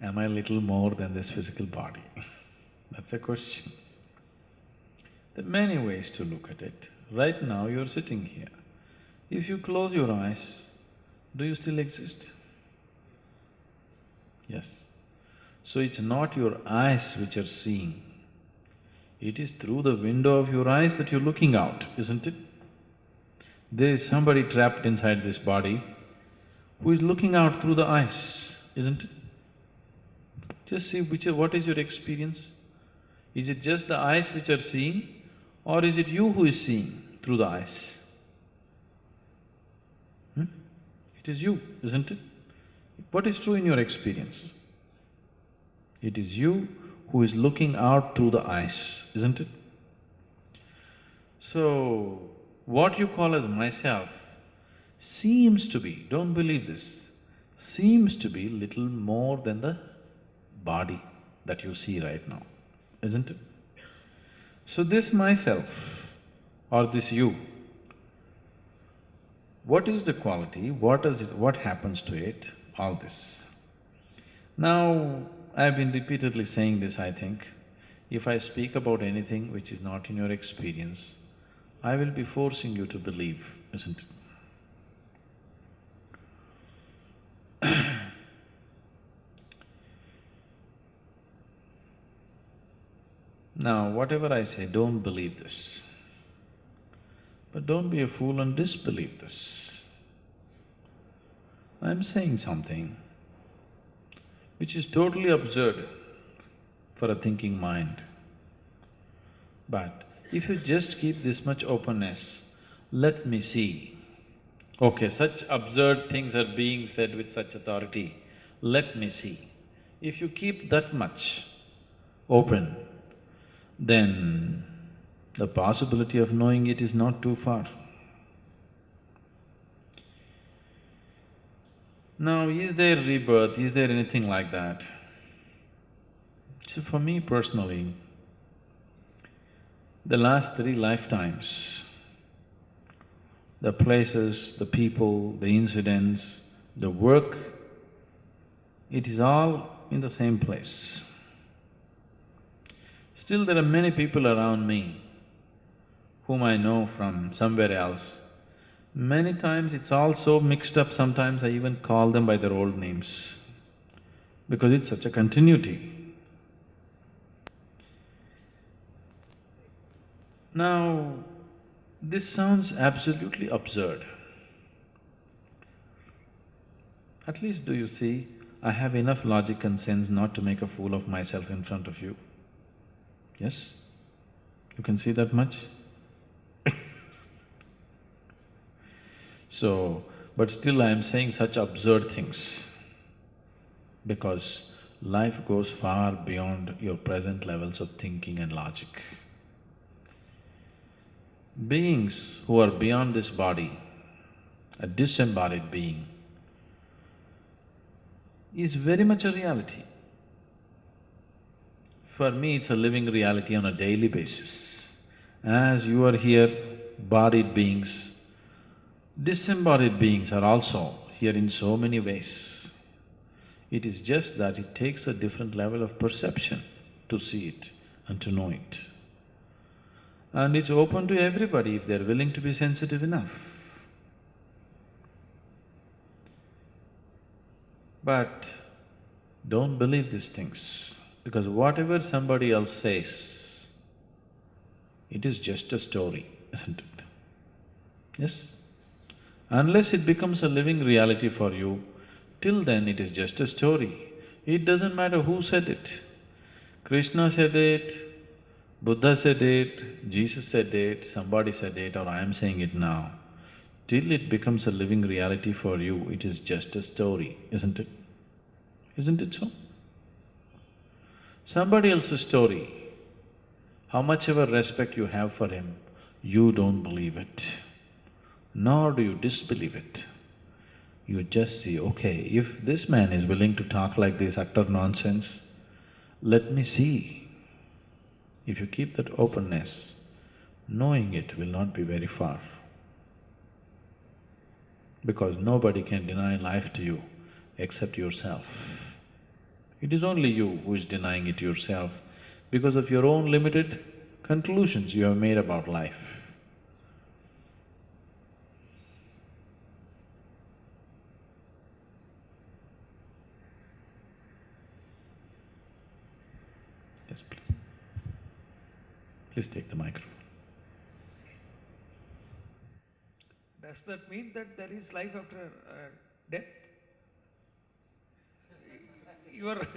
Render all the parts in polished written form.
Am I little more than this physical body? That's a question. There are many ways to look at it. Right now you're sitting here. If you close your eyes, do you still exist? Yes. So it's not your eyes which are seeing, it is through the window of your eyes that you're looking out, isn't it? There is somebody trapped inside this body who is looking out through the eyes, isn't it? Just see what is your experience? Is it just the eyes which are seeing, or is it you who is seeing through the eyes? It is you, isn't it? What is true in your experience? It is you who is looking out through the eyes, isn't it? So, what you call as myself seems to be, don't believe this, seems to be little more than the body that you see right now, isn't it? So this myself or this you, what is the quality, what happens to it, all this? Now, I've been repeatedly saying this, I think, if I speak about anything which is not in your experience, I will be forcing you to believe, isn't it? Now, whatever I say, don't believe this. But don't be a fool and disbelieve this. I'm saying something which is totally absurd for a thinking mind. But if you just keep this much openness, let me see. Okay, such absurd things are being said with such authority, let me see. If you keep that much open, then the possibility of knowing it is not too far. Now, is there rebirth, is there anything like that? So for me personally, the last 3 lifetimes, the places, the people, the incidents, the work, it is all in the same place. Still there are many people around me whom I know from somewhere else. Many times it's all so mixed up, sometimes I even call them by their old names, because it's such a continuity. Now, this sounds absolutely absurd. At least do you see, I have enough logic and sense not to make a fool of myself in front of you. Yes? You can see that much? So, but still I am saying such absurd things because life goes far beyond your present levels of thinking and logic. Beings who are beyond this body, a disembodied being, is very much a reality. For me, it's a living reality on a daily basis. As you are here, bodied beings, disembodied beings are also here in so many ways. It is just that it takes a different level of perception to see it and to know it. And it's open to everybody if they're willing to be sensitive enough. But don't believe these things, because whatever somebody else says, it is just a story, isn't it? Yes? Unless it becomes a living reality for you, till then it is just a story. It doesn't matter who said it. Krishna said it, Buddha said it, Jesus said it, somebody said it, or I am saying it now. Till it becomes a living reality for you, it is just a story, isn't it? Isn't it so? Somebody else's story, how much ever respect you have for him, you don't believe it, nor do you disbelieve it. You just see, okay, if this man is willing to talk like this utter nonsense, let me see. If you keep that openness, knowing it will not be very far. Because nobody can deny life to you except yourself. It is only you who is denying it yourself because of your own limited conclusions you have made about life. Yes, please. Please take the microphone. Does that mean that there is life after death? You are…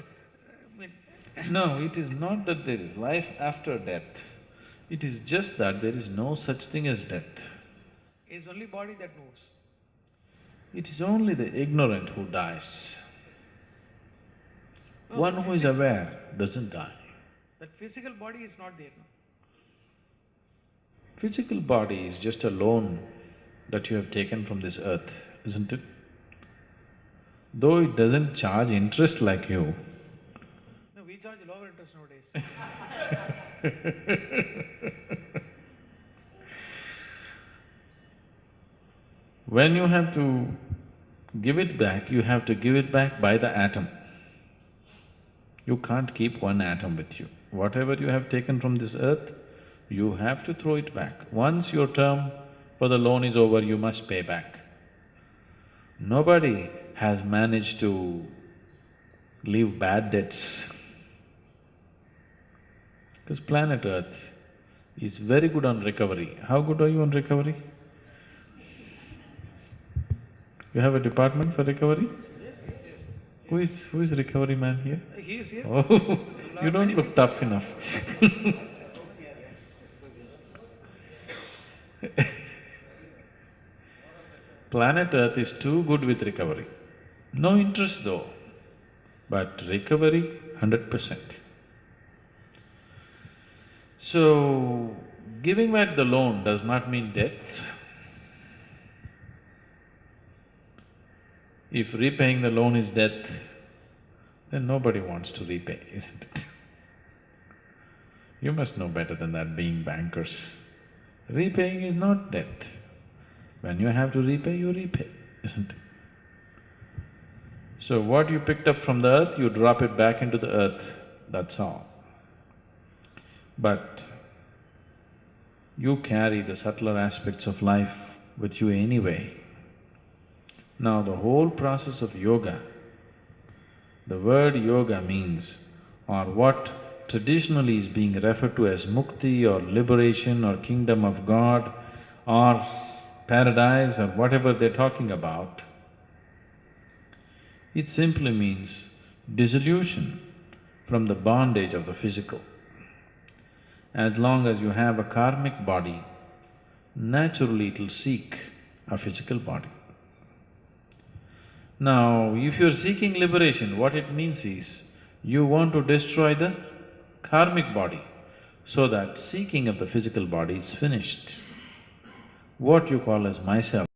No, it is not that there is life after death. It is just that there is no such thing as death. It's only body that moves. It is only the ignorant who dies. No, One who is aware doesn't die. That physical body is not there, no? Physical body is just a loan that you have taken from this earth, isn't it? Though it doesn't charge interest like you. No, we charge lower interest nowadays. When you have to give it back, you have to give it back by the atom. You can't keep one atom with you. Whatever you have taken from this earth, you have to throw it back. Once your term for the loan is over, you must pay back. Nobody has managed to leave bad debts. Because planet Earth is very good on recovery. How good are you on recovery? You have a department for recovery? Who is recovery man here? He is here. Oh, you don't look tough enough. Planet Earth is too good with recovery. No interest though, but recovery 100%. So, giving back the loan does not mean death. If repaying the loan is death, then nobody wants to repay, isn't it? You must know better than that, being bankers. Repaying is not death. When you have to repay, you repay, isn't it? So what you picked up from the earth, you drop it back into the earth, that's all. But you carry the subtler aspects of life with you anyway. Now the whole process of yoga, the word yoga means, or what traditionally is being referred to as mukti or liberation or kingdom of God or paradise or whatever they're talking about, it simply means dissolution from the bondage of the physical. As long as you have a karmic body, naturally it'll seek a physical body. Now, if you're seeking liberation, what it means is, you want to destroy the karmic body so that seeking of the physical body is finished. What you call as myself